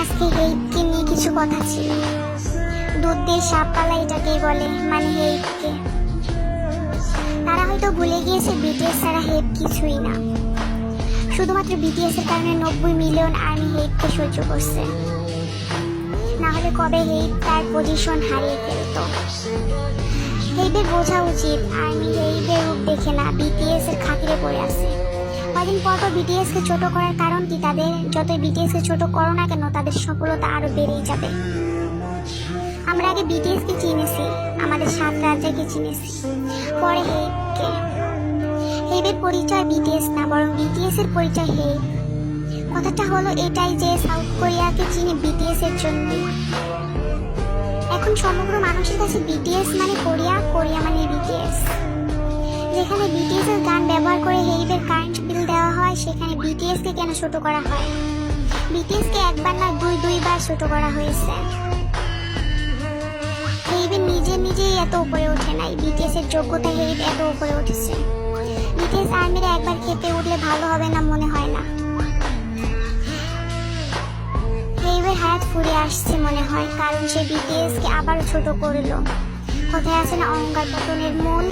আজকে হেইটকে নিয়ে কিছু কথা ছিল। দুধ দিয়ে সাপ পালা এটাকেই বলে, মানে হেইটকে। তারা হয়তো ভুলে গিয়েছে বিটিএস ছাড়া হেইট কিছুই না। শুধুমাত্র বিটিএস এর কারণে 90 মিলিয়ন আর্মি হেইটকে সহ্য করছে, না হলে কবে হেইট তার পজিশন হারিয়ে ফেলত। হেইটের বোঝা উচিত আর্মি হেইটের রূপ দেখে না, বিটিএস এর খাতিরে পড়ে আছে। কদিন পর বিটিএস কে ছোট করার কারণ কি? তাদের যতই বিটিএস কে ছোট করো না কেন, তাদের সফলতা আরো বেড়েই যাবে। আমরা আগে বিটিএস কে চিনেছি, আমাদের 7 রাজ্যকে চিনেছি, পরে হেইটকে। হেইটের পরিচয় বিটিএস না, বরং বিটিএস এর পরিচয় হেইট। কথাটা হলো এটাই যে সাউথ কোরিয়াকে চিনে বিটিএস এর জন্য। এখন সমগ্র মানুষের কাছে বিটিএস মানে কোরিয়া, কোরিয়া মানে বিটিএস। যেখানে বিটিএস এর গান ব্যবহার করে হেইটের কারেন্ট বিল দেওয়া হয়, সেখানে বিটিএস কে কেন ছোট করা হয়? বিটিএস কে একবার না দুইবার ছোট করা হয়েছে। হেইট নিজেই এত উপরে ওঠে নাই, বিটিএস এর যোগ্যতা হেইট এত উপরে উঠেছে। বিটিএস আর্মিরা একবার খেপে উঠলে ভালো হবে না মনে হয় না। হেইটের হায়াত ফুরিয়ে আসছে মনে হয়, কারণ সে বিটিএস কে আবার ছোট করলো। কথায় আছে না, অহংকার পতনের মূল।